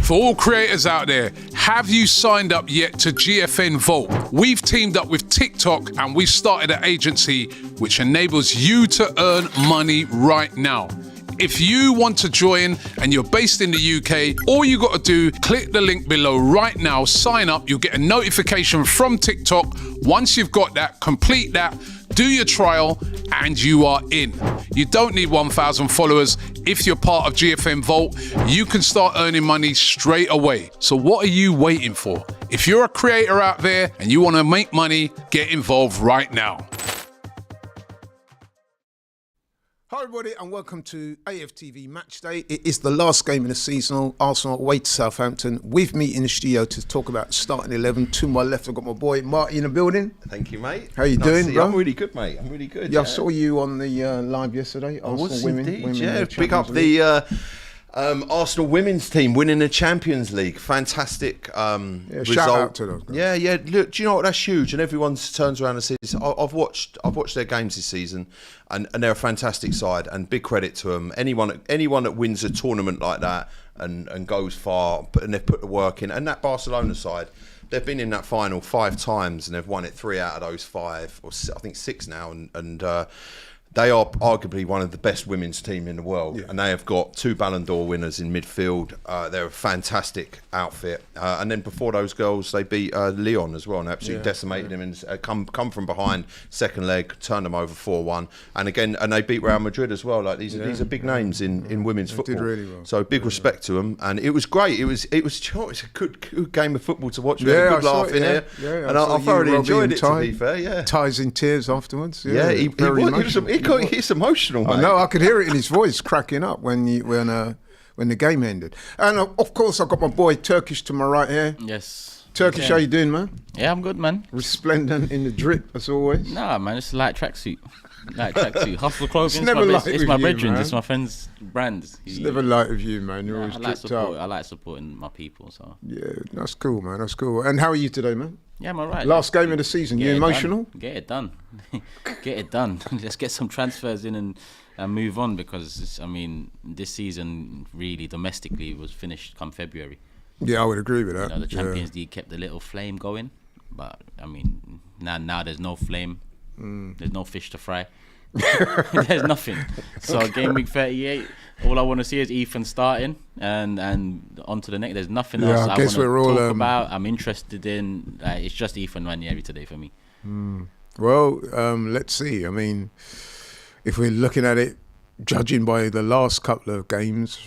For all creators out there, have you signed up yet to GFN Vault? We've teamed up with TikTok and we've started an agency which enables you to earn money right now. If you want to join and you're based in the UK, all you got to do, click the link below right now, sign up, you'll get a notification from TikTok. Once you've got that, complete that, do your trial, and you are in. You don't need 1,000 followers. If you're part of GFM Vault, you can start earning money straight away. So what are you waiting for? If you're a creator out there and you want to make money, get involved right now. Hi everybody and welcome to AFTV Match Day. It is the last game of the season. Arsenal away to Southampton. With me in the studio to talk about starting 11. To my left I've got my boy Marty in the building. Thank you, mate. How you doing, bro? I'm really good, mate. I'm really good. Yeah, I saw you on the live yesterday. I was women, indeed, yeah. Pick up the Arsenal women's team winning the Champions League. Fantastic result. Shout out to those guys. Yeah. Look, do you know what? That's huge. And everyone turns around and says, I've watched their games this season, and they're a fantastic side. And big credit to them. Anyone that wins a tournament like that and goes far, and they've put the work in. And that Barcelona side, they've been in that final 5 times, and they've won it 3 out of those 5, or I think 6 now, and they are arguably one of the best women's team in the world, and they have got 2 Ballon d'Or winners in midfield. They're a fantastic outfit, and then before those girls, they beat Lyon as well, and absolutely decimated them, and come from behind, second leg, turned them over 4-1, and they beat Real Madrid as well. Like these are big names in women's football. Did really well. So big respect to them, and it was great. It was a good game of football to watch. We had a good laugh in here, and I thoroughly enjoyed it. To be fair, Ties in tears afterwards. He's emotional, mate. I know, I could hear it in his voice cracking up when the game ended. And of course, I've got my boy Turkish to my right here. Yes. Turkish, how you doing, man? Yeah, I'm good, man. Resplendent in the drip, as always. Nah, man, it's a light tracksuit. Hustle clothing. It's my bedroom. It's my friend's brand. It's never light with you, man. You're always dripped up. I like supporting my people. So yeah, that's cool, man. That's cool. And how are you today, man? Yeah, I'm alright. Last game of the season. You emotional? Get it done. Get it done. Let's get some transfers in and move on, because this season really domestically was finished come February. Yeah, I would agree with that. The Champions League kept the little flame going, but now there's no flame. There's no fish to fry. There's nothing. So game week 38, all I want to see is Ethan starting and on to the next. There's nothing else I want to talk about. I'm interested in. It's just Ethan Ranieri today for me. Well, let's see. If we're looking at it, judging by the last couple of games,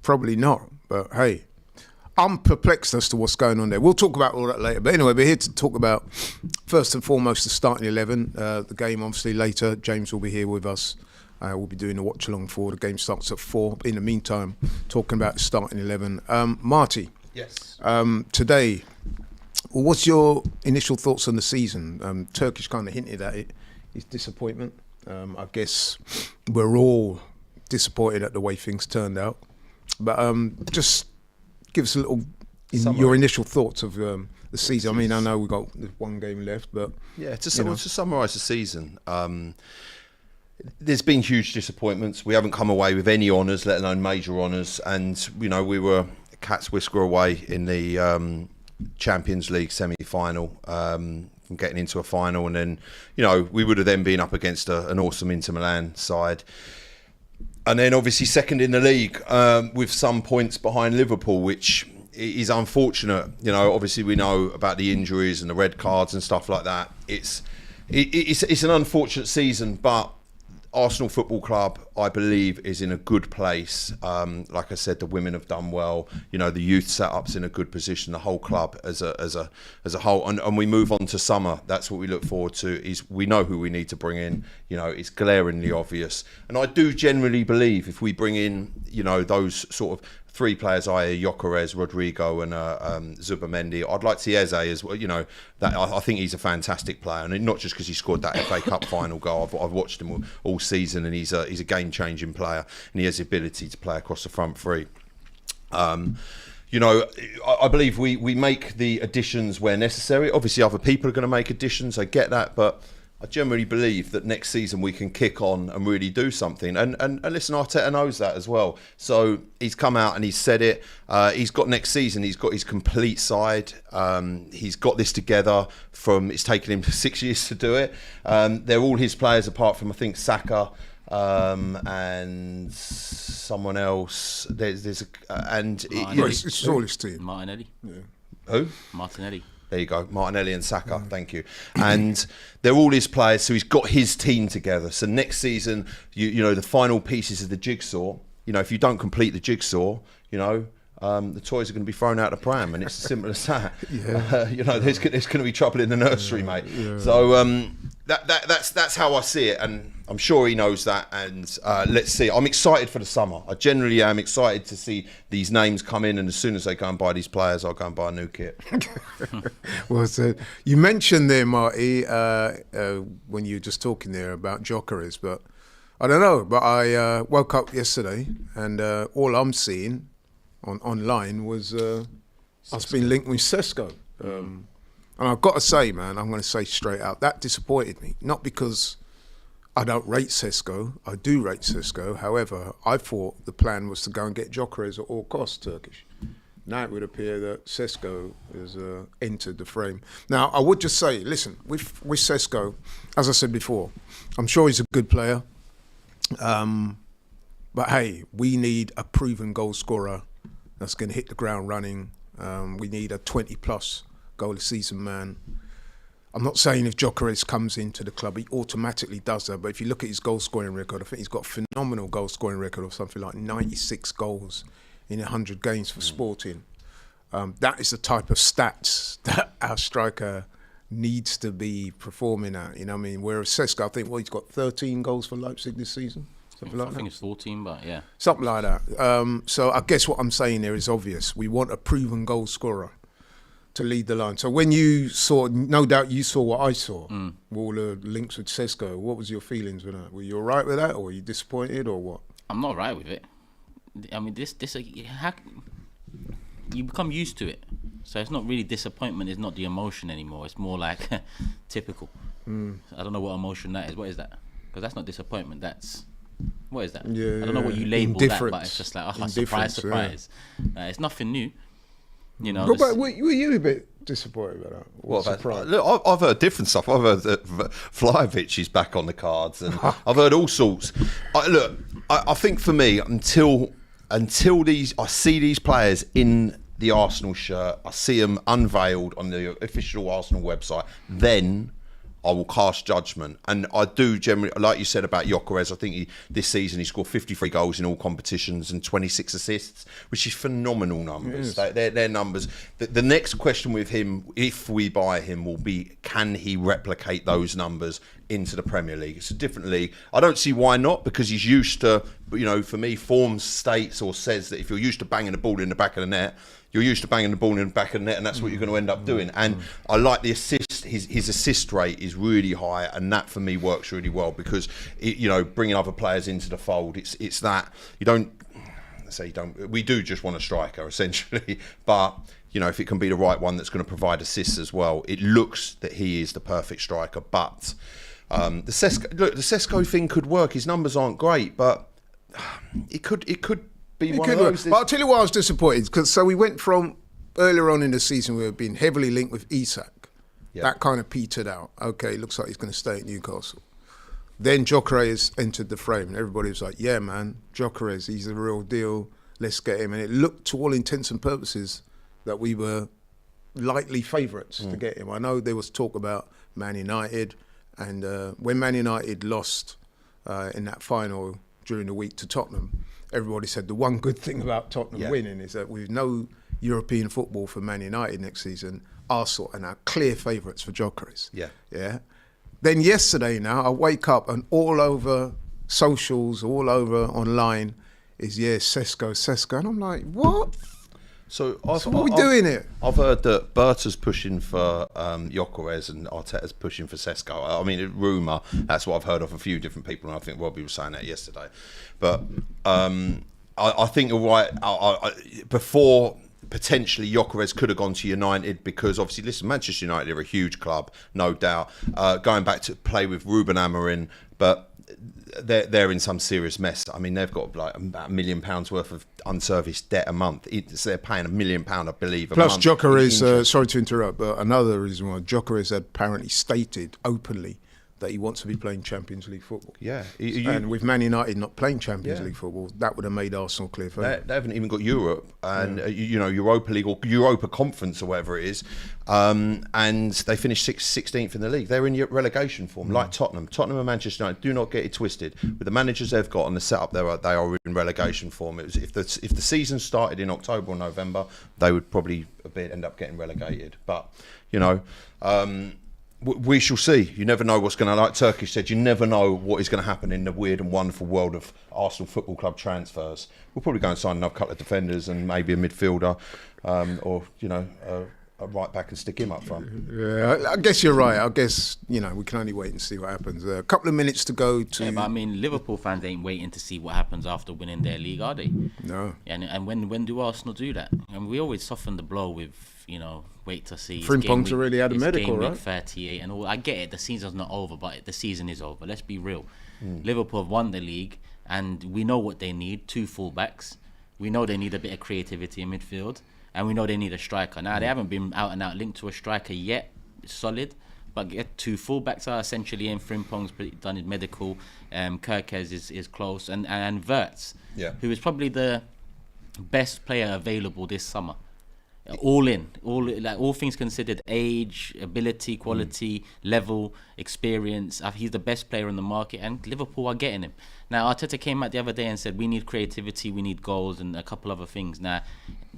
probably not. But hey, I'm perplexed as to what's going on there. We'll talk about all that later. But anyway, we're here to talk about, first and foremost, the starting 11. The game, obviously, later. James will be here with us. We'll be doing a watch-along for. The game starts at 4. In the meantime, talking about the starting 11. Marty. Yes. Today, what's your initial thoughts on the season? Turkish kind of hinted at it. His disappointment. I guess we're all disappointed at the way things turned out. But just give us a little your initial thoughts of the season. I know we've got 1 game left, but to summarise the season, there's been huge disappointments. We haven't come away with any honours, let alone major honours, and we were a cat's whisker away in the Champions League semi-final from getting into a final, and then we would have then been up against an awesome Inter Milan side. And then obviously second in the league with some points behind Liverpool, which is unfortunate. Obviously we know about the injuries and the red cards and stuff like that. It's an unfortunate season, but Arsenal Football Club, I believe, is in a good place. Like I said, the women have done well. The youth setup's in a good position. The whole club as a whole, and we move on to summer. That's what we look forward to. Is we know who we need to bring in. It's glaringly obvious, and I do generally believe if we bring in, those sort of 3 players, i.e. Gyökeres, Rodrigo and Zubamendi. I'd like to see Eze as well. That I think he's a fantastic player, and not just because he scored that FA Cup final goal. I've watched him all season, and he's a game-changing player, and he has the ability to play across the front 3. I believe we make the additions where necessary. Obviously, other people are going to make additions. I get that, but I generally believe that next season we can kick on and really do something. And listen, Arteta knows that as well. So he's come out and he's said it. He's got next season, he's got his complete side. He's got this together it's taken him 6 years to do it. They're all his players apart from, I think, Saka and someone else. It's all his team. Martinelli. Yeah. Who? Martinelli. There you go, Martinelli and Saka, thank you. And they're all his players, so he's got his team together. So next season, you know, the final pieces of the jigsaw, you know, if you don't complete the jigsaw, you know, the toys are going to be thrown out the pram, and it's as simple as that. You know, there's going to be trouble in the nursery, mate. Yeah. So that's how I see it, and I'm sure he knows that. And let's see. I'm excited for the summer. I generally am excited to see these names come in, and as soon as they go and buy these players, I'll go and buy a new kit. Well said. You mentioned there, Marty, when you were just talking there about Gyökeres, but I don't know. But I woke up yesterday, and all I'm seeing online was us being linked with Sesko. And I've got to say, man, I'm going to say straight out, that disappointed me. Not because I don't rate Sesko. I do rate Sesko. However, I thought the plan was to go and get Gyökeres at all costs, Turkish. Now it would appear that Sesko has entered the frame. Now, I would just say, listen, with Sesko, as I said before, I'm sure he's a good player. But hey, we need a proven goal scorer that's going to hit the ground running. We need a 20-plus goal a season man. I'm not saying if Gyökeres comes into the club, he automatically does that. But if you look at his goal-scoring record, I think he's got a phenomenal goal-scoring record of something like 96 goals in 100 games for Sporting. That is the type of stats that our striker needs to be performing at. You know what I mean? Whereas Sesko, I think, he's got 13 goals for Leipzig this season. Something like that. I think it's 14, but yeah. Something like that. So I guess what I'm saying there is obvious. We want a proven goal scorer to lead the line. So when you saw, no doubt you saw what I saw, all the links with Sesko, what was your feelings with that? Were you all right with that, or were you disappointed, or what? I'm not right with it. I mean, you become used to it. So it's not really disappointment, it's not the emotion anymore. It's more like typical. I don't know what emotion that is. What is that? Because that's not disappointment, what is that? Yeah, I don't know what you label that, but it's just like, surprise. It's nothing new. You know. But were you a bit disappointed about that? Look, I've heard different stuff. I've heard that Vlahovic is back on the cards, and I've heard all sorts. I think for me, until I see these players in the Arsenal shirt, I see them unveiled on the official Arsenal website, then I will cast judgment. And I do generally, like you said about Gyökeres, I think this season he scored 53 goals in all competitions and 26 assists, which is phenomenal numbers. They're numbers. The next question with him, if we buy him, will be, can he replicate those numbers into the Premier League? It's a different league. I don't see why not, because he's used to, you know, for me, form states or says that if you're used to banging the ball in the back of the net, you're used to banging the ball in the back of the net, and that's what you're going to end up doing. And I like the assist. His assist rate is really high, and that for me works really well, because you know, bringing other players into the fold, it's that we do just want a striker essentially, but you know, if it can be the right one that's going to provide assists as well, it looks that he is the perfect striker. But the Sesko thing could work. His numbers aren't great, but it could be one of those. But I'll tell you why I was disappointed, because we went from earlier on in the season, we were being heavily linked with Isak. Yep. That kind of petered out. Okay, looks like he's going to stay at Newcastle. Then Gyökeres entered the frame, and everybody was like, yeah, man, Gyökeres, he's the real deal. Let's get him. And it looked, to all intents and purposes, that we were likely favourites to get him. I know there was talk about Man United, and when Man United lost in that final during the week to Tottenham, everybody said the one good thing about Tottenham winning is that with no European football for Man United next season, Arsenal and our clear favourites for Gyökeres. Yeah. Then yesterday now, I wake up and all over socials, all over online is, Sesko. And I'm like, what? So what are we doing here? I've heard that Berta's pushing for Gyökeres and Arteta's pushing for Sesko. I mean, rumour, that's what I've heard of a few different people, and I think Robbie was saying that yesterday. But I think you're right. Before potentially Gyökeres could have gone to United because obviously, listen, Manchester United are a huge club, no doubt. Going back to play with Ruben Amorim, but they're in some serious mess. I mean, they've got like about £1 million worth of unserviced debt a month. So they're paying £1 million, I believe, a month. Plus, Gyökeres, sorry to interrupt, but another reason why Gyökeres had apparently stated openly that he wants to be playing Champions League football. Yeah. And with Man United not playing Champions League football, that would have made Arsenal clear favourite. They haven't even got Europe and Europa League or Europa Conference or whatever it is, and they finished 16th in the league. They're in relegation form, like Tottenham. Tottenham and Manchester United, do not get it twisted. With the managers they've got and the setup, they are in relegation form. It was, if the season started in October or November, they would probably end up getting relegated. But we shall see. You never know what's going to, like Turkish said, you never know what is going to happen in the weird and wonderful world of Arsenal Football Club transfers. We'll probably go and sign another couple of defenders and maybe a midfielder, or a right back and stick him up front. Yeah, I guess you're right. I guess, we can only wait and see what happens. A couple of minutes to go to... Yeah, but I mean, Liverpool fans ain't waiting to see what happens after winning their league, are they? No. And when do Arsenal do that? And we always soften the blow with, wait to see. Frimpong's already had a medical, right? 38 and all. I get it, the season's not over, but the season is over. Let's be real. Liverpool have won the league, and we know what they need, 2 fullbacks. We know they need a bit of creativity in midfield, and we know they need a striker. Now, they haven't been out and out linked to a striker yet, solid, but get 2 fullbacks are essentially in. Frimpong's done his medical, Kerkez is close, and Wirtz, who is probably the best player available this summer. All things considered, age, ability, quality, level, experience. He's the best player on the market, and Liverpool are getting him. Now, Arteta came out the other day and said, we need creativity, we need goals, and a couple other things. Now,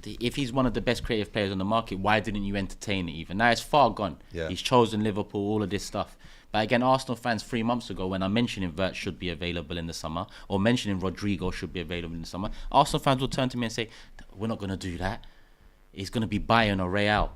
if he's one of the best creative players on the market, why didn't you entertain it even? Now, it's far gone. Yeah. He's chosen Liverpool, all of this stuff. But again, Arsenal fans 3 months ago, when I'm mentioning Wirtz should be available in the summer, or mentioning Rodrigo should be available in the summer, Arsenal fans will turn to me and say, we're not going to do that. It's going to be Bayern or Real.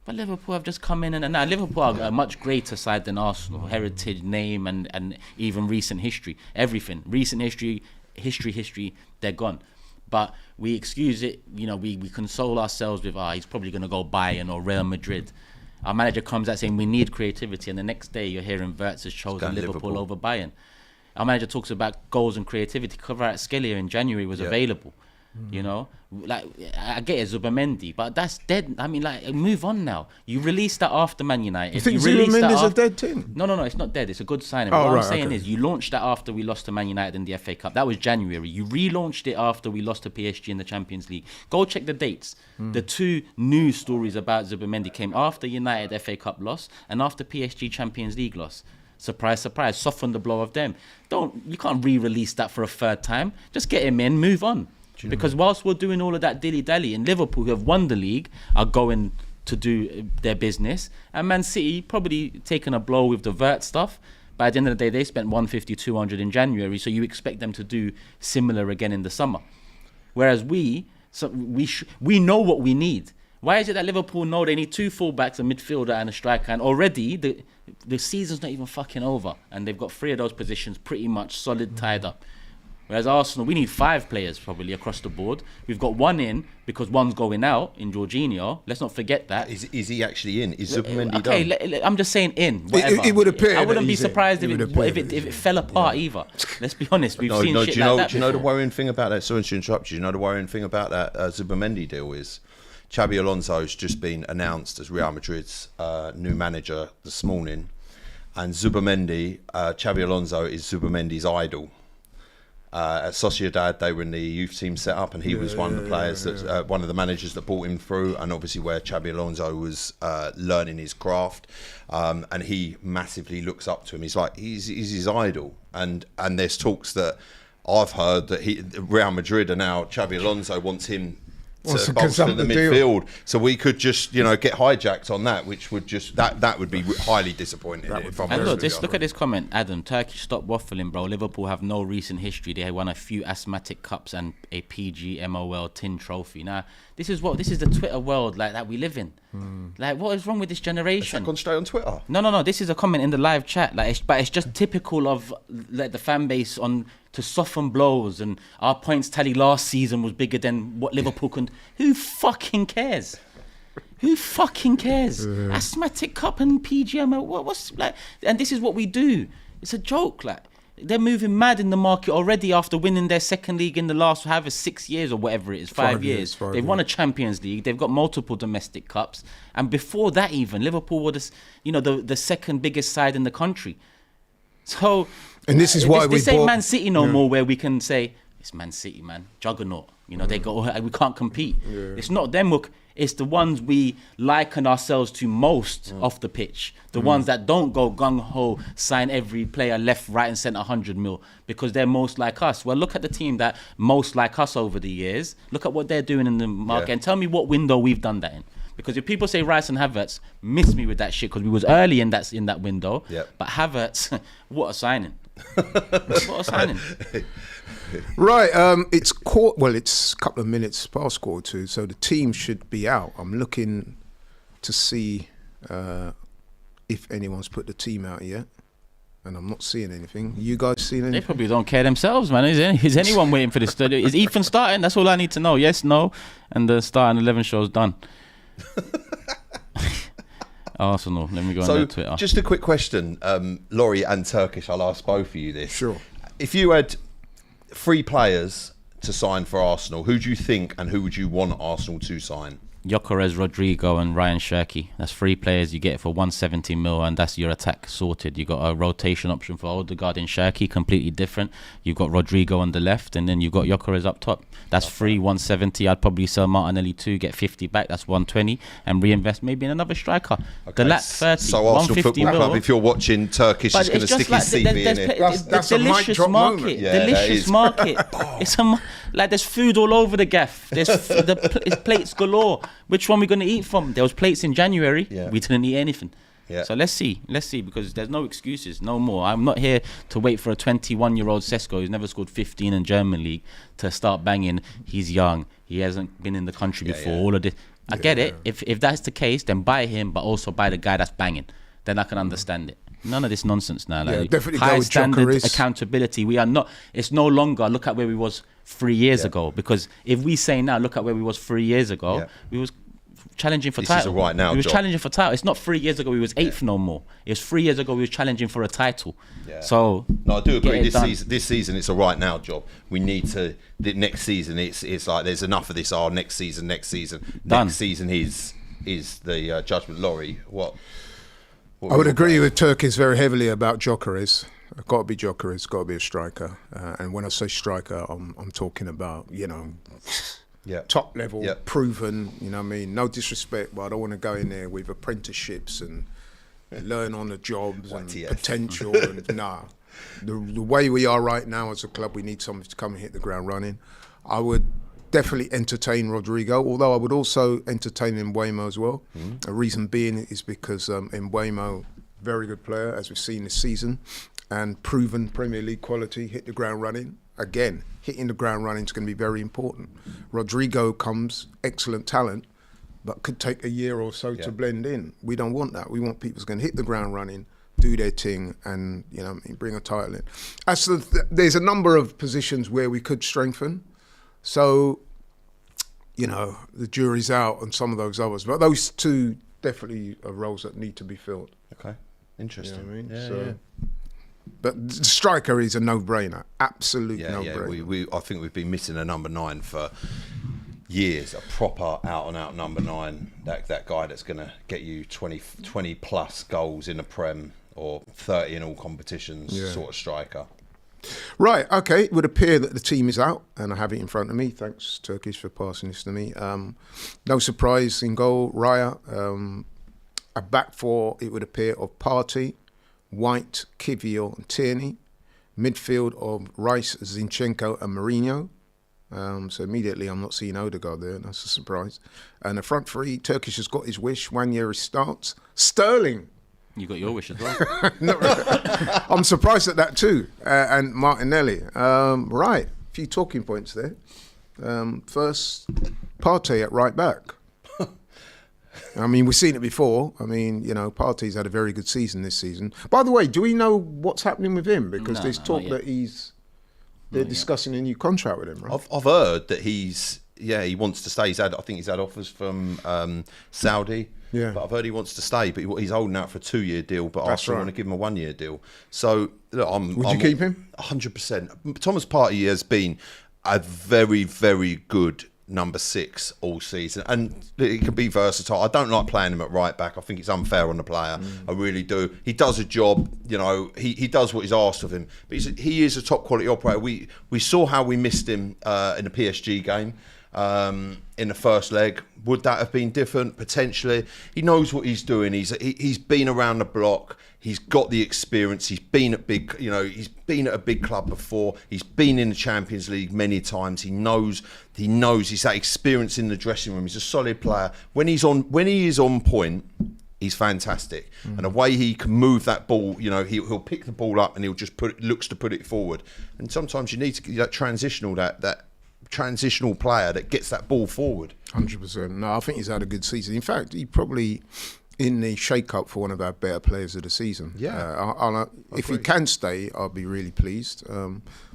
But Liverpool have just come in, and now Liverpool are a much greater side than Arsenal. Heritage, name, and even recent history. Everything. Recent history, they're gone. But we excuse it, we console ourselves with, he's probably going to go Bayern or Real Madrid. Our manager comes out saying we need creativity, and the next day you're hearing Wirtz has chosen Liverpool over Bayern. Our manager talks about goals and creativity. Kvaratskhelia in January was available. I get it, Zubimendi, but that's dead. I mean, move on now. You released that after Man United. You think Zubimendi's a dead team? No, it's not dead. It's a good signing. What I'm saying is, you launched that after we lost to Man United in the FA Cup. That was January. You relaunched it after we lost to PSG in the Champions League. Go check the dates. The 2 news stories about Zubimendi came after United FA Cup loss and after PSG Champions League loss. Surprise, surprise. Soften the blow of them. You can't re-release that for a 3rd time. Just get him in, move on. Because whilst we're doing all of that dilly-dally, and Liverpool, who have won the league, are going to do their business, and Man City probably taking a blow with the Wirtz stuff, but at the end of the day, they spent 150, 200 in January, so you expect them to do similar again in the summer. Whereas we know what we need. Why is it that Liverpool know they need 2 fullbacks, a midfielder and a striker, and already the season's not even fucking over, and they've got 3 of those positions pretty much solid tied up. Whereas Arsenal, we need 5 players probably across the board. We've got 1 in because 1's going out in Jorginho. Let's not forget that. Is he actually in? Is Zubimendi done? I'm just saying in. Whatever. It would appear. I wouldn't be surprised if it fell apart either. Let's be honest. We've seen shit like that. Do you know the worrying thing about that? Sorry to interrupt you. Do you know the worrying thing about that Zubimendi deal is Xabi Alonso's just been announced as Real Madrid's new manager this morning, and Zubimendi, Xabi Alonso is Zubimendi's idol. At Sociedad, they were in the youth team set up, and he was one of the players one of the managers that brought him through, and obviously where Xabi Alonso was learning his craft, and he massively looks up to him. He's his idol, and there's talks that I've heard that Real Madrid are now Xabi Alonso wants him to bolster the midfield, so we could just get hijacked on that, which would just that would be highly disappointing. And look at this comment, Adam. Turkish, stop waffling, bro. Liverpool have no recent history. They won a few asthmatic cups and a PG MOL tin trophy. Now this is the Twitter world like that we live in. Like, what is wrong with this generation? Has that gone straight on Twitter? No. This is a comment in the live chat. But it's just typical of the fan base on to soften blows, and our points tally last season was bigger than what Liverpool can. Who fucking cares? Who fucking cares? Asthmatic Cup and PGM. What's like? And this is what we do. It's a joke. Like, they're moving mad in the market already after winning their second league in the last 6 years or whatever it is, 5 years. They've won a Champions League. They've got multiple domestic cups, and before that, even Liverpool were the second biggest side in the country. So, and this is why this ain't Man City no more, where we can say it's Man City, man, juggernaut. They got, we can't compete. It's not them. It's the ones we liken ourselves to most off the pitch. The ones that don't go gung-ho, sign every player left, right and centre 100 mil because they're most like us. Well, look at the team that most like us over the years. Look at what they're doing in the market and tell me what window we've done that in. Because if people say Rice and Havertz, miss me with that shit because we was early in that window. Yep. But Havertz, what a signing. What a signing. Right, it's a couple of minutes past 2:15, so the team should be out. I'm looking to see if anyone's put the team out yet, and I'm not seeing anything. You guys seen anything? They probably don't care themselves, man. Is anyone waiting for this study? Is Ethan starting? That's all I need to know. Yes, no, and the starting 11 show's done. Arsenal. Let me go on their Twitter. So, just a quick question, Laurie and Turkish. I'll ask both of you this. Sure. If you had 3 players to sign for Arsenal, who do you think and who would you want Arsenal to sign? Gyökeres, Rodrigo and Ryan Cherki. That's 3 players you get for 170 mil, and that's your attack sorted. You got a rotation option for Odegaard and Cherki, completely different. You've got Rodrigo on the left, and then you've got Gyökeres up top. That's free, 170. I'd probably sell Martinelli 2, get 50 back. That's 120, and reinvest maybe in another striker. Okay. The lat 30, so Arsenal 150 Football mil. Club, if you're watching Turkish, is going to stick his CV in it. That's a mic drop moment. Yeah, delicious market. It's there's food all over the gaff. There's it's plates galore. Which one we going to eat from? There was plates in January. Yeah. We didn't eat anything. Yeah. So let's see, because there's no excuses, no more. I'm not here to wait for a 21-year-old Sesko who's never scored 15 in German League to start banging. He's young. He hasn't been in the country before. Yeah. All of this. I get it. If that's the case, then buy him, but also buy the guy that's banging. Then I can understand it. None of this nonsense now. Like, definitely high go with standard Gyökeres. accountability. We are not. It's no longer look at where we was 3 years ago. Because if we say now, look at where we was 3 years ago, we was challenging for title. This is a right now we was job. challenging for title. It's not 3 years ago we was 8th no more. It was 3 years ago we was challenging for a title. Yeah. So no, I do agree. This This season it's a right now job. We need to. The next season it's like there's enough of this. Next season. Done. Next season is the judgment. Laurie, what I would agree with Turkish very heavily about Gyökeres. Got to be Gyökeres. Got to be a striker. And when I say striker, I'm talking about top level, proven. You know what I mean? No disrespect, but I don't want to go in there with apprenticeships and learn on the jobs and potential. And the way we are right now as a club, we need someone to come and hit the ground running. I would definitely entertain Rodrigo, although I would also entertain Mbeumo as well. A reason being is because Mbeumo, very good player, as we've seen this season, and proven Premier League quality, hit the ground running. Again, hitting the ground running is going to be very important. Rodrigo comes, excellent talent, but could take a year or so to blend in. We don't want that. We want people who's going to hit the ground running, do their thing, and bring a title in. There's a number of positions where we could strengthen. So, the jury's out on some of those others. But those 2 definitely are roles that need to be filled. Okay, interesting. You know what I Yeah. mean? But the striker is a no-brainer. Absolute no-brainer. I think we've been missing a number 9 for years. A proper out-and-out number 9. That guy that's going to get you 20 plus goals in the Prem or 30 in all competitions sort of striker. Right, okay. It would appear that the team is out, and I have it in front of me. Thanks, Turkish, for passing this to me. No surprise in goal, Raya. A back 4, it would appear, of Partey, White, Kivior and Tierney. Midfield of Rice, Zinchenko and Mourinho. So immediately I'm not seeing Odegaard there. That's a surprise. And the front 3, Turkish has got his wish. Nwaneri starts. Sterling. You got your wish as well. I'm surprised at that too. And Martinelli. Right, a few talking points there. First, Partey at right back. I mean, we've seen it before. I mean, Partey's had a very good season this season. By the way, do we know what's happening with him? Because there's talk that he's they're discussing a new contract with him, right? I've heard that he wants to stay. I think he's had offers from Saudi. Yeah. But I've heard he wants to stay, but he's holding out for a 2-year deal. But That's Arsenal right. want to give him a 1-year deal. So look, Would you keep him? 100%. Thomas Partey has been a very, very good number 6 all season, and he can be versatile. I don't like playing him at right back. I think it's unfair on the player. I really do. He does a job, you know. He does what he's asked of him. But he is a top quality operator. We saw how we missed him in the PSG game in the first leg. Would that have been different? Potentially. He knows what he's doing. He's been around the block. He's got the experience. He's been at he's been at a big club before. He's been in the Champions League many times. He knows he's that experience in the dressing room. He's a solid player. When he is on point, he's fantastic. And the way he can move that ball, you know, he'll pick the ball up and he'll just looks to put it forward. And sometimes you need to get that transitional player that gets that ball forward. 100%. No, I think he's had a good season. In fact, he probably in the shake-up for one of our better players of the season. Yeah. If he can stay, I'll be really pleased.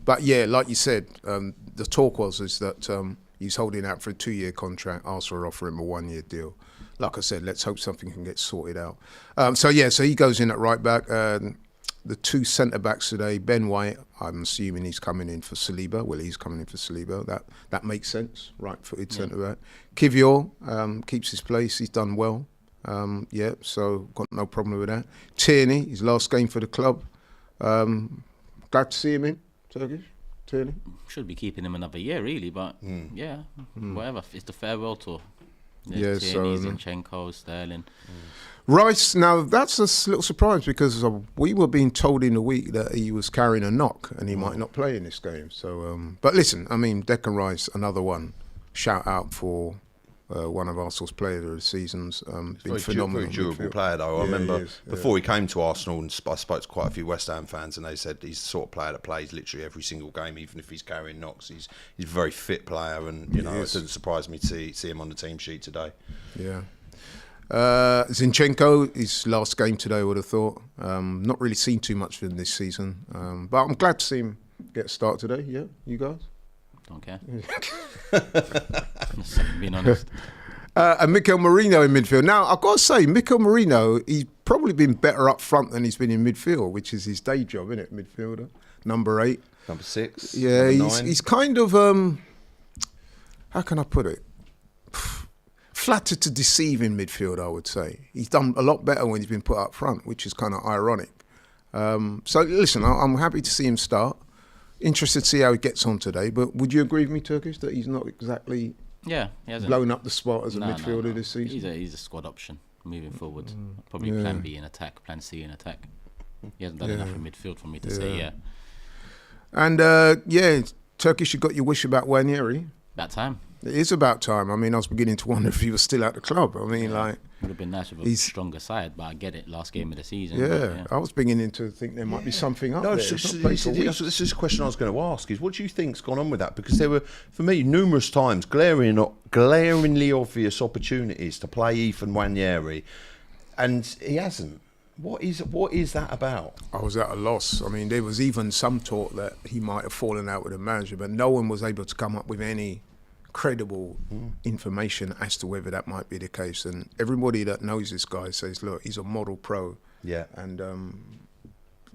But yeah, like you said, the talk is that he's holding out for a 2-year contract. Arsenal offer him a 1-year deal. Like I said, let's hope something can get sorted out. So he goes in at right back. The 2 centre-backs today, Ben White, I'm assuming he's coming in for Saliba. Well, he's coming in for Saliba. That makes sense, right-footed centre-back. Kivior keeps his place. He's done well. So got no problem with that. Tierney, his last game for the club. Glad to see him in, Turkish. Tierney. Should be keeping him another year, really, but whatever. It's the farewell tour. Yeah, Tierney, so Zinchenko, Sterling. Rice, now that's a little surprise because we were being told in the week that he was carrying a knock and he might not play in this game. So, but listen, I mean, Declan Rice, another one. Shout out for one of Arsenal's players of the seasons. Been phenomenal. Very durable player, though. I remember before he came to Arsenal, and I spoke to quite a few West Ham fans, and they said he's the sort of player that plays literally every single game, even if he's carrying knocks. He's a very fit player, and it doesn't surprise me to see him on the team sheet today. Yeah. Zinchenko, his last game today, I would have thought. Not really seen too much of him this season, but I'm glad to see him get a start today. Yeah, you guys? Don't care. Being honest. And Mikel Merino in midfield. Now, I've got to say, Mikel Merino, he's probably been better up front than he's been in midfield, which is his day job, isn't it? Midfielder. Number 8. Number 6. Yeah, number 9. he's kind of, how can I put it? Flattered to deceive in midfield, I would say. He's done a lot better when he's been put up front, which is kind of ironic. So, listen, I'm happy to see him start. Interested to see how he gets on today. But would you agree with me, Turkish, that he's not exactly He hasn't blown up the spot as a midfielder this season? He's a squad option moving forward. Probably plan B in attack, plan C in attack. He hasn't done enough in midfield for me to say yeah. And Turkish, you got your wish about Wanyeri. About time. It is about time. I mean, I was beginning to wonder if he was still at the club. I mean, would have been nice with a stronger side, but I get it. Last game of the season. Yeah, I was beginning to think there might be something up there. This is a question I was going to ask: is what do you think's gone on with that? Because there were, for me, numerous times glaringly obvious opportunities to play Ethan Wanyeri, and he hasn't. What is that about? I was at a loss. I mean, there was even some talk that he might have fallen out with the manager, but no one was able to come up with any credible information as to whether that might be the case. And everybody that knows this guy says, look, he's a model pro. Yeah. And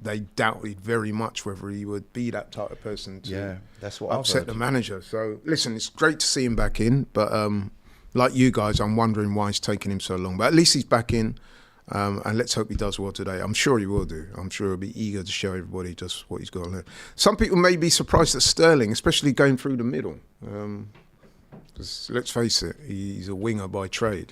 they doubted very much whether he would be that type of person to that's what upset the manager. So, listen, it's great to see him back in. But like you guys, I'm wondering why it's taking him so long. But at least he's back in. And let's hope he does well today. I'm sure he will do. I'm sure he'll be eager to show everybody just what he's got to learn. Some people may be surprised at Sterling, especially going through the middle. Because let's face it, he's a winger by trade.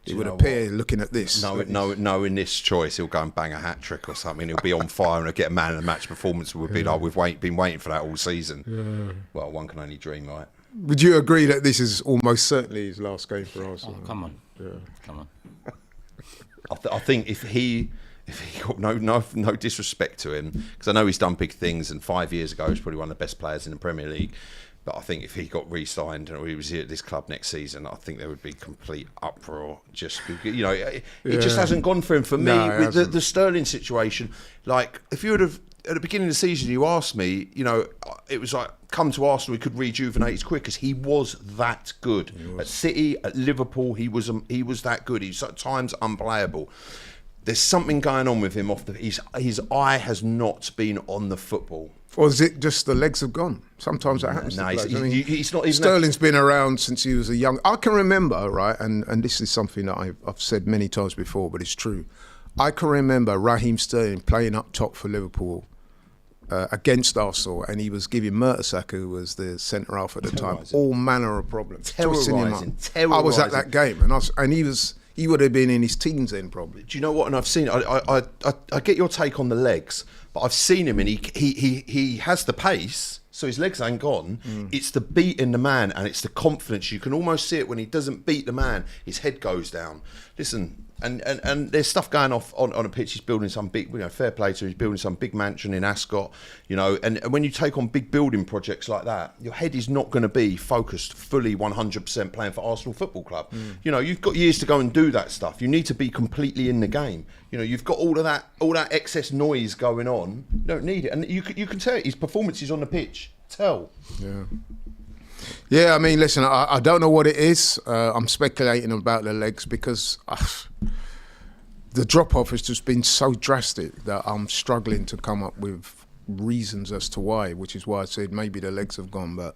It would appear, looking at this. Knowing this choice, he'll go and bang a hat-trick or something. He'll be on fire and he'll get a man of the match performance. We'll be like, we've been waiting for that all season. Yeah. Well, one can only dream, right? Would you agree that this is almost certainly his last game for Arsenal? Oh, come on. Yeah. Come on. I think if he got no disrespect to him, because I know he's done big things, and 5 years ago he was probably one of the best players in the Premier League. But I think if he got re-signed or he was here at this club next season, I think there would be complete uproar. Just it just hasn't gone for him. For me, with the Sterling situation, like if you would have at the beginning of the season, you asked me, you know, it was like, come to Arsenal, he could rejuvenate his career because he was that good. At City, at Liverpool, he was that good. He's at times unplayable. There's something going on with him his eye has not been on the football. Or is it just the legs have gone? Sometimes that happens. No, to players. he's not even. Sterling's been around since he was a young. I can remember, right, and this is something that I've said many times before, but it's true. I can remember Raheem Sterling playing up top for Liverpool against Arsenal, and he was giving Mertesacker, who was the centre half at the time, all manner of problems, twisting him up. I was at that game, and he would have been in his teens then, probably. Do you know what? And I've seen. I get your take on the legs, but I've seen him, and he has the pace. So his legs ain't gone. It's the beat in the man, and it's the confidence. You can almost see it when he doesn't beat the man. His head goes down. Listen, and there's stuff going off on a pitch. He's building some big, fair play to him. He's building some big mansion in Ascot, and when you take on big building projects like that, your head is not going to be focused fully 100% playing for Arsenal Football Club. You've got years to go and do that stuff. You need to be completely in the game. You've got all that excess noise going on. You don't need it, and you can tell his performances on the pitch. Yeah, I mean, listen, I don't know what it is. I'm speculating about the legs because the drop-off has just been so drastic that I'm struggling to come up with reasons as to why, which is why I said maybe the legs have gone. But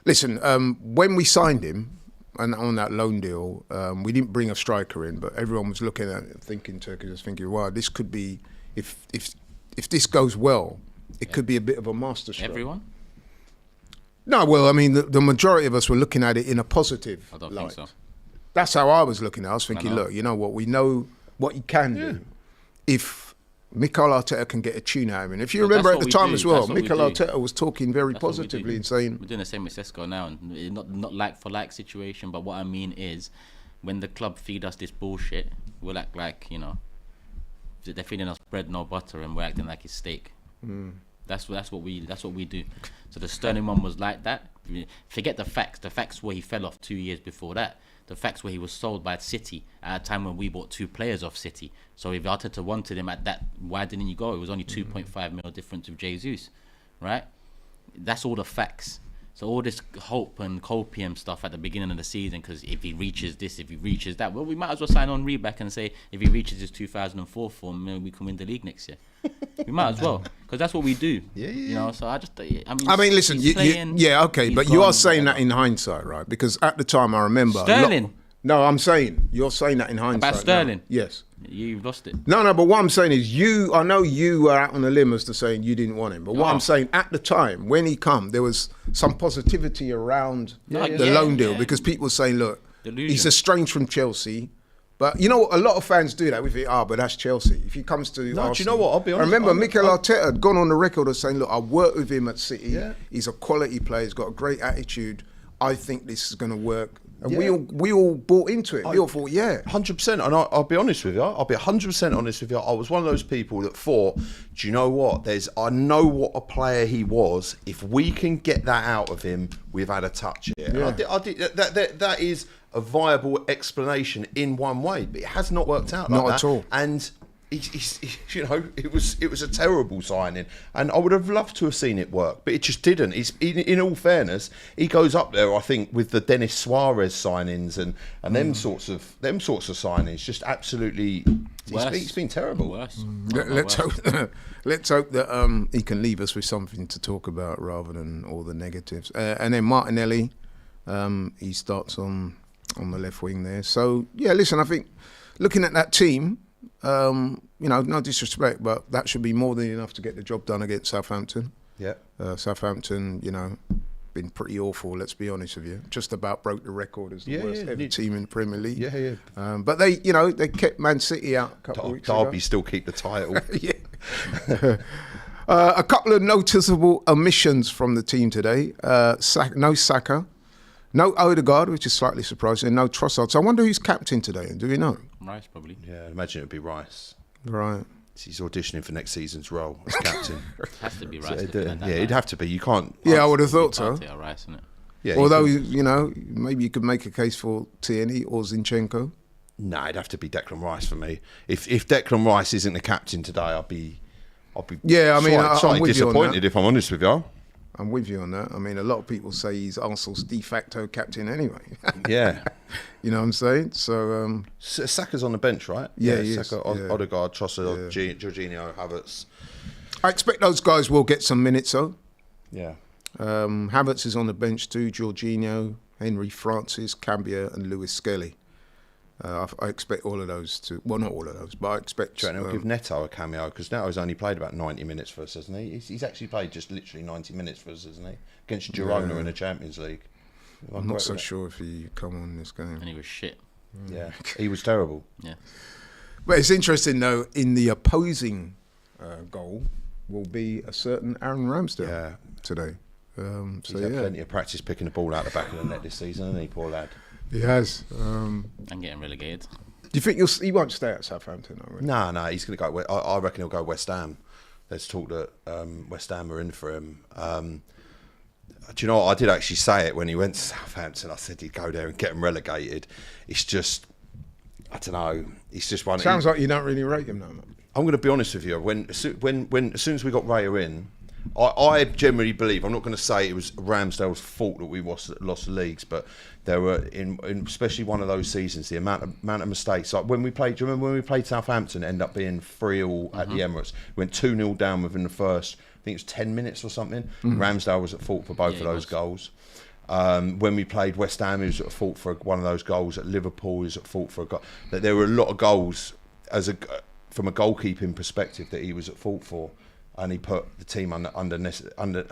listen, when we signed him and on that loan deal, we didn't bring a striker in, but everyone was looking at it, Turkey was thinking, wow, this could be, if this goes well, it could be a bit of a masterstroke. Everyone? No, well, I mean, the majority of us were looking at it in a positive I don't light. think so. That's how I was looking at it. I was thinking, look, you know what? We know what he can do. If Mikel Arteta can get a tune out of him. If you remember at the time as well, Mikel Arteta was talking very positively and saying... We're doing the same with Sesko now, and not like for like situation, but what I mean is, when the club feed us this bullshit, we'll act like, they're feeding us bread, no butter, and we're acting like it's steak. That's what we do. So the Sterling one was like that. Forget the facts. The facts were he fell off 2 years before that. The facts were he was sold by City at a time when we bought 2 players off City. So if Arteta wanted him at that, why didn't you go? It was only 2.5 mil difference with Jesus, right? That's all the facts. So all this hope and copium stuff at the beginning of the season, because if he reaches this, if he reaches that, well, we might as well sign on Reback and say if he reaches his 2004 form, maybe we can win the league next year. We might as well, because that's what we do. Yeah. So I mean, listen, but you are saying that in hindsight, right? Because at the time, I remember Sterling. No, I'm saying you're saying that in hindsight. About Sterling? No. Yes. You've lost it. No, but what I'm saying is I know you were out on the limb as to saying you didn't want him. But what I'm saying, at the time, when he come, there was some positivity around the loan deal because people were saying, look, he's estranged from Chelsea. But you know what? A lot of fans do that. We think, but that's Chelsea. If he comes to Arsenal, do you know what? I'll be honest. I remember Mikel Arteta had gone on the record of saying, look, I worked with him at City. Yeah. He's a quality player. He's got a great attitude. I think this is going to work. And we all bought into it. We all thought, 100%. And I'll be honest with you. I'll be 100% honest with you. I was one of those people that thought, do you know what? I know what a player he was. If we can get that out of him, we've had a touch here. Yeah. That is a viable explanation in one way, but it has not worked out like that. Not at all. And it was a terrible signing, and I would have loved to have seen it work, but it just didn't. In all fairness, he goes up there, I think, with the Denis Suarez signings and them sorts of signings. Just absolutely, it's been terrible. Let's hope that he can leave us with something to talk about rather than all the negatives. And then Martinelli, he starts on the left wing there. So listen, I think looking at that team. No disrespect, but that should be more than enough to get the job done against Southampton. Yeah. Southampton, been pretty awful, let's be honest with you. Just about broke the record as the worst ever team in the Premier League. Yeah. But they kept Man City out a couple of weeks ago. Derby still keep the title. A couple of noticeable omissions from the team today. No Saka. No Odegaard, which is slightly surprising, and no Trossard. So I wonder who's captain today. Do we know? Rice, probably. Yeah, I imagine it would be Rice. Right. He's auditioning for next season's role as captain. Has to be Rice. It'd have to be. You can't. Yeah, I would have thought so. Rice, isn't it? Yeah. Although, maybe you could make a case for T&E or Zinchenko. No, it'd have to be Declan Rice for me. If Declan Rice isn't the captain today, I'd be I'd be Yeah, I mean, slightly I'm with you on that. disappointed if I'm honest with you. I'm with you on that. I mean, a lot of people say he's Arsenal's de facto captain anyway. Yeah. You know what I'm saying? So, Saka's on the bench, right? Yeah, he is. Saka, Yeah. Odegaard, Trossard, Jorginho, Havertz. I expect those guys will get some minutes, though. Yeah. Havertz is on the bench too. Jorginho, Henry Francis, Cambia, and Lewis Skelly. I expect all of those to. Well, not all of those, but I expect. Do you reckon he'll give Neto a cameo? Because Neto's only played about 90 minutes for us, hasn't he? He's actually played just literally 90 minutes for us, hasn't he? Against Girona in the Champions League. I'm not so sure if he come on this game. And he was shit. Yeah, he was terrible. Yeah. But it's interesting though. In the opposing goal will be a certain Aaron Ramsdale today. He's had plenty of practice picking the ball out the back of the net this season, hasn't he, poor lad? He has. And getting relegated. Do you think he won't stay at Southampton? No, he's going to go. I reckon he'll go West Ham. There's talk that West Ham are in for him. Do you know what? I did actually say it when he went to Southampton. I said he'd go there and get him relegated. It's just, I don't know. It's just one. Sounds like you don't really rate him, no, man. I'm going to be honest with you. As soon as we got Raya in, I generally believe, I'm not going to say it was Ramsdale's fault that we lost the leagues, but there were in especially one of those seasons, the amount of mistakes. Like when we played, do you remember when we played Southampton? It ended up being 3-3 at the Emirates. We went 2-0 down within the first, I think it was 10 minutes or something. Ramsdale was at fault for both of those goals. When we played West Ham, he was at fault for one of those goals. At Liverpool, he was at fault for a goal. That there were a lot of goals from a goalkeeping perspective that he was at fault for. And he put the team under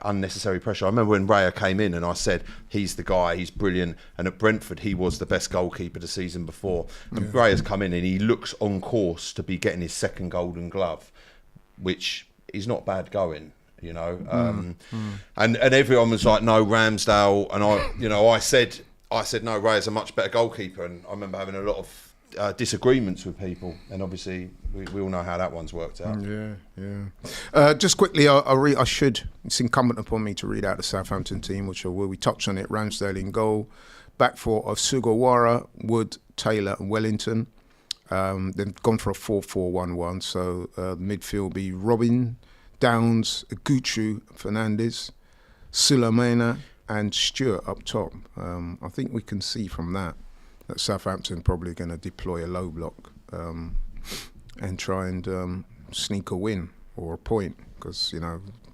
unnecessary pressure. I remember when Raya came in and I said, he's the guy, he's brilliant. And at Brentford, he was the best goalkeeper the season before. And Raya's come in and he looks on course to be getting his second Golden Glove, which is not bad going, you know. And everyone was like, no, Ramsdale. And I said, no, Raya's a much better goalkeeper. And I remember having a lot of disagreements with people, and obviously we all know how that one's worked out. Just quickly, I should. It's incumbent upon me to read out the Southampton team, which we touched on it. Ramsdale in goal, back four of Sugawara, Wood, Taylor, and Wellington. They've gone for a 4-4-1-1. So midfield will be Robin, Downs, Guchu, Fernandes, Sulemana, and Stewart up top. I think we can see from that Southampton probably going to deploy a low block and try and sneak a win or a point, because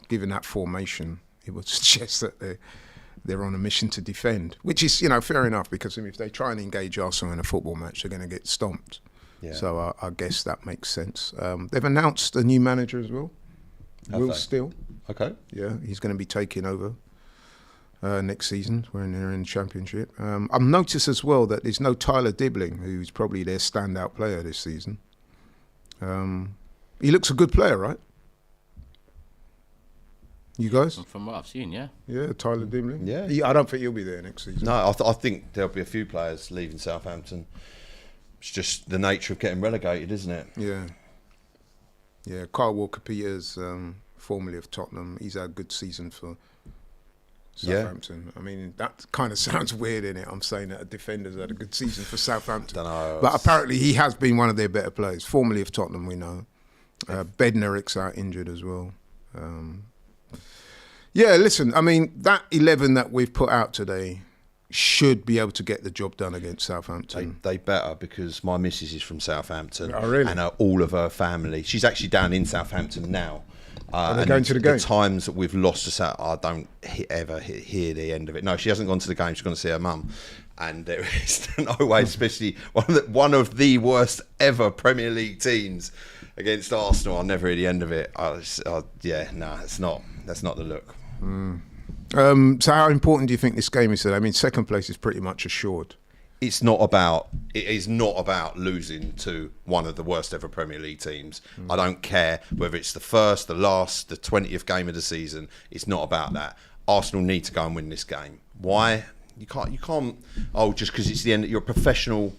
given that formation, it would suggest that they're on a mission to defend, which is fair enough, because if they try and engage Arsenal in a football match, they're going to get stomped. Yeah. So I guess that makes sense. They've announced a new manager as well, Will Steele. Okay. Yeah, he's going to be taking over next season when they're in the Championship. I've noticed as well that there's no Tyler Dibbling, who's probably their standout player this season. He looks a good player, right? You guys? From what I've seen, yeah. Yeah, Tyler Dibbling. Yeah. I don't think he'll be there next season. No, I think there'll be a few players leaving Southampton. It's just the nature of getting relegated, isn't it? Yeah. Yeah, Kyle Walker-Peters, formerly of Tottenham, he's had a good season for Southampton. I mean, that kind of sounds weird, innit? I'm saying that a defender's had a good season for Southampton. Dunno. But apparently he has been one of their better players. Formerly of Tottenham, we know. Bednarek's out injured as well. Listen, I mean, that 11 that we've put out today should be able to get the job done against Southampton. They better, because my missus is from Southampton. Oh, really? And all of her family. She's actually down in Southampton now. Are they going to the game? The times that we've lost to Southampton, I don't ever hear the end of it. No, she hasn't gone to the game. She's gone to see her mum. And there is no way, especially one of the worst ever Premier League teams against Arsenal. I'll never hear the end of it. That's not the look. So how important do you think this game is today? I mean, second place is pretty much assured. It is not about losing to one of the worst ever Premier League teams. I don't care whether it's the first, the last, the 20th game of the season. It's not about that. Arsenal need to go and win this game. Why? You can't. Oh, just because it's the end. You're a professional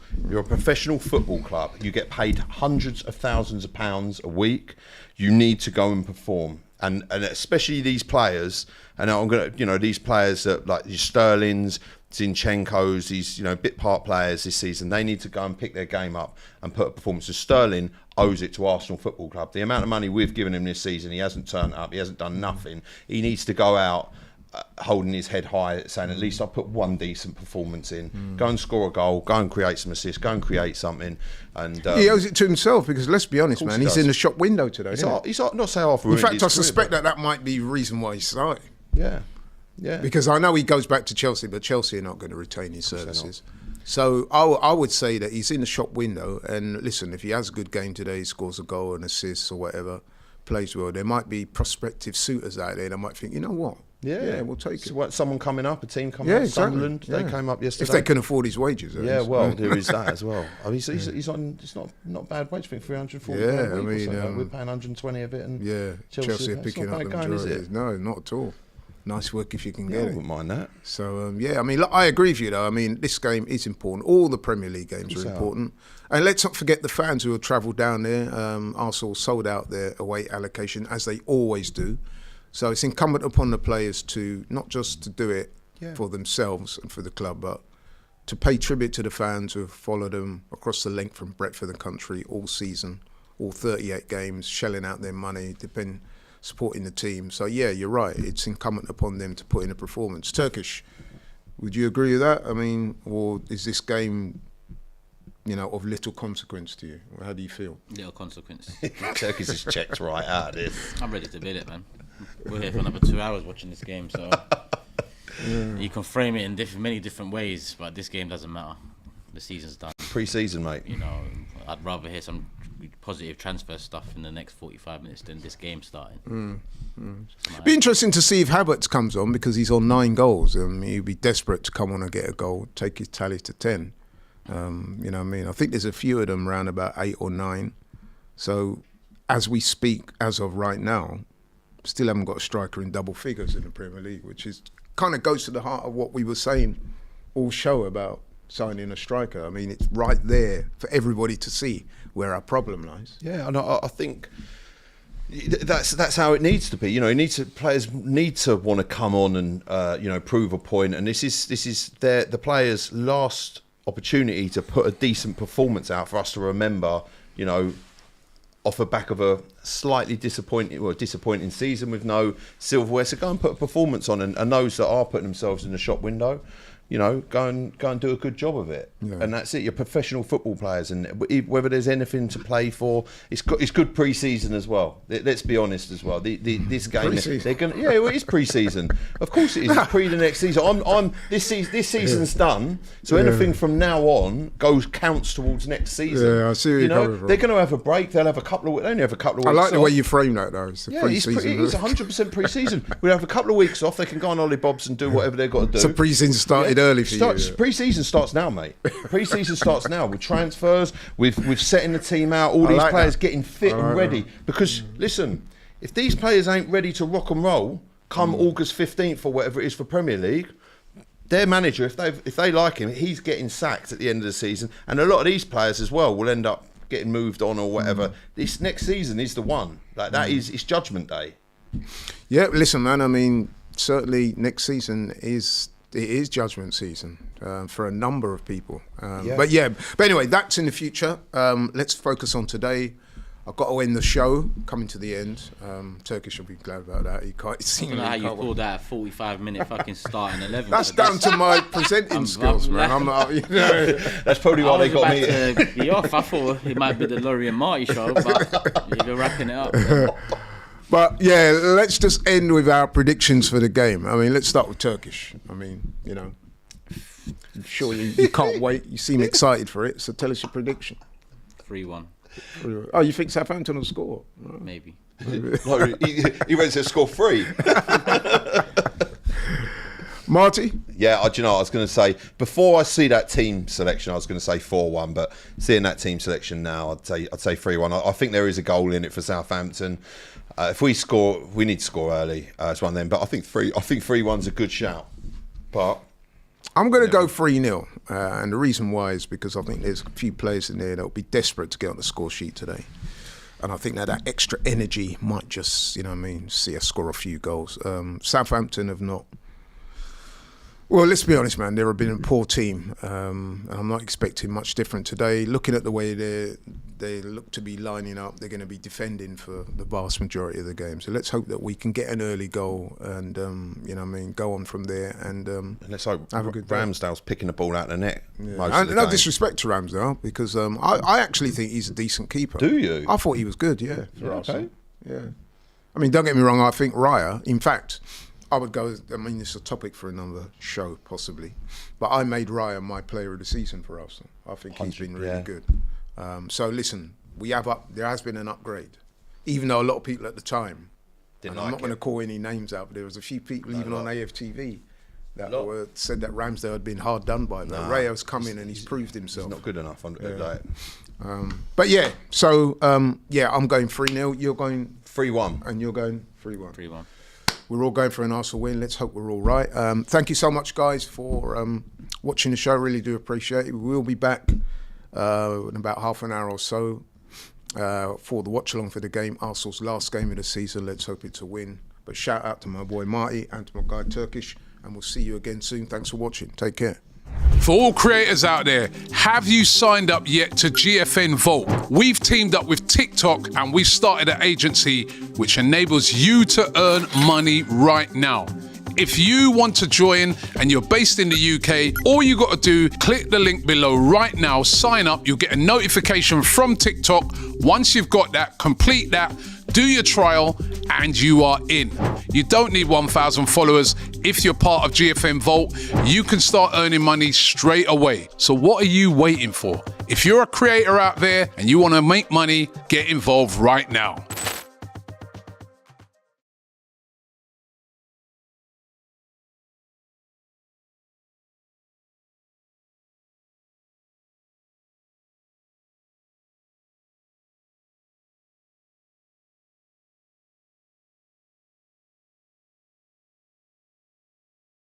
football club. You get paid hundreds of thousands of pounds a week. You need to go and perform. And especially these players, and I'm gonna, these players that like your Sterling's, Zinchenko's, these bit part players this season, they need to go and pick their game up and put a performance. So Sterling, owes it to Arsenal Football Club. The amount of money we've given him this season, he hasn't turned up, he hasn't done nothing. He needs to go out holding his head high, saying, at least I put one decent performance in. Go and score a goal, go and create some assists, go and create something. And he owes it to himself, because let's be honest, man, he's in the shop window today. He's not say half. In fact, I suspect that might be the reason why he's starting. Yeah. Because I know he goes back to Chelsea, but Chelsea are not going to retain his services. So I would say that he's in the shop window. And listen, if he has a good game today, scores a goal, an assist or whatever, plays well, there might be prospective suitors out there that might think, you know what? Yeah, we'll take it. What, someone coming up, a team coming up, exactly. Sunderland, they came up yesterday. If they can afford his wages. Yeah, well, there is that as well. I mean, he's on, it's not bad wage, I think, 340 a week or so. We're paying 120 of it, and Chelsea are picking up the majority. Is it? No, not at all. Nice work if you can get it. I wouldn't mind that. So, I mean, look, I agree with you, though. I mean, this game is important. All the Premier League games are important. And let's not forget the fans who have travelled down there. Arsenal sold out their away allocation, as they always do. So it's incumbent upon the players to not just to do it for themselves and for the club, but to pay tribute to the fans who have followed them across the length and breadth of the country all season, all 38 games, shelling out their money, supporting the team. So, yeah, you're right. It's incumbent upon them to put in a performance. Turkish, would you agree with that? I mean, or is this game, of little consequence to you? How do you feel? Little consequence. Turkish is checked right out of this. I'm ready to bid it, man. We're here for another 2 hours watching this game, so you can frame it in many different ways, but this game doesn't matter. The season's done. Pre-season, mate. I'd rather hear some positive transfer stuff in the next 45 minutes than this game starting. Be interesting to see if Havertz comes on, because he's on 9 goals. He'd be desperate to come on and get a goal, take his tally to 10. You know what I mean? I think there's a few of them around about 8 or 9. So as we speak, as of right now, still haven't got a striker in double figures in the Premier League, which is kind of goes to the heart of what we were saying all show about signing a striker. I mean, it's right there for everybody to see where our problem lies. Yeah, and I think that's how it needs to be. Players need to want to come on and prove a point, and this is the players' last opportunity to put a decent performance out for us to remember. Off the back of a slightly disappointing season with no silverware, so go and put a performance on, and those that are putting themselves in the shop window, go and do a good job of it. And that's it. You're professional football players, and whether there's anything to play for, it's good pre-season as well. Let's be honest as well. This game, they're going. It is pre-season. Of course it is. It's pre the next season. This season's done. So anything from now on counts towards next season. Yeah, I see where you're coming from. They're going to have a break. They'll have a couple of. They only have a couple of weeks. I like the off. way you frame that, though. It's pre-season. It's 100% pre-season. We'll have a couple of weeks off. They can go on Ollie Bobs and do whatever they've got to do. So pre-season started early for you. Pre-season starts now, mate. Pre-season starts now with transfers, with setting the team out, all these players getting fit and ready. Because listen, if these players ain't ready to rock and roll come August 15th or whatever it is for Premier League, their manager, if they like him, he's getting sacked at the end of the season, and a lot of these players as well will end up getting moved on or whatever. This next season is the one. Like that is Judgment Day. Yeah, listen, man. I mean, certainly next season is judgment season for a number of people. But anyway, that's in the future. Let's focus on today. I've got to end the show, coming to the end. Turkish will be glad about that. He can't see me. I don't know how you called that a 45-minute fucking starting 11. That's down to my presenting skills, man. I'm not, That's probably why they got me. To be off. I thought it might be the Laurie and Marty show, but you're wrapping it up. But yeah, let's just end with our predictions for the game. I mean, let's start with Turkish. I mean, I'm sure you can't wait. You seem excited for it, so tell us your prediction. 3-1. Oh, you think Southampton will score? Maybe. He went to score 3. Marty? Yeah, do you know, I was going to say, before I see that team selection, I was going to say 4-1, but seeing that team selection now, I'd say 3-1. I think there is a goal in it for Southampton. If we score, we need to score early. It's one of them, but I think 3-1's a good shout. But I'm going to go 3-0, and the reason why is because I think there's a few players in there that will be desperate to get on the score sheet today. And I think that extra energy might just, see us score a few goals. Southampton have not Well, let's be honest, man. They've been a poor team, and I'm not expecting much different today. Looking at the way they look to be lining up, they're going to be defending for the vast majority of the game. So let's hope that we can get an early goal and, go on from there. And let's hope have a good day. Ramsdale's picking the ball out of the net. Yeah. Most of the No game. disrespect to Ramsdale, because I actually think he's a decent keeper. Do you? I thought he was good, yeah. Yeah, okay. Yeah. I mean, don't get me wrong, I think Raya, in fact, I would go, I mean, it's a topic for another show, possibly. But I made Raya my player of the season for Arsenal. I think he's been really good. So listen, there has been an upgrade. Even though a lot of people at the time, I'm not going to call any names out, but there was a few people even on AFTV that said that Ramsdale had been hard done by. But Raya's come in and he's proved himself. He's not good enough. But yeah, so I'm going 3-0, you're going 3-1. And you're going 3-1. 3-1. We're all going for an Arsenal win. Let's hope we're all right. Thank you so much, guys, for watching the show. Really do appreciate it. We will be back in about half an hour or so for the watch-along for the game, Arsenal's last game of the season. Let's hope it's a win. But shout out to my boy Marty and to my guy Turkish, and we'll see you again soon. Thanks for watching. Take care. For all creators out there, have you signed up yet to GFN Vault? We've teamed up with TikTok and we started an agency which enables you to earn money right now. If you want to join and you're based in the UK, all you got to do, click the link below right now, sign up, you'll get a notification from TikTok. Once you've got that, complete that, do your trial, and you are in. You don't need 1,000 followers. If you're part of GFN Vault, you can start earning money straight away. So what are you waiting for? If you're a creator out there and you want to make money, get involved right now.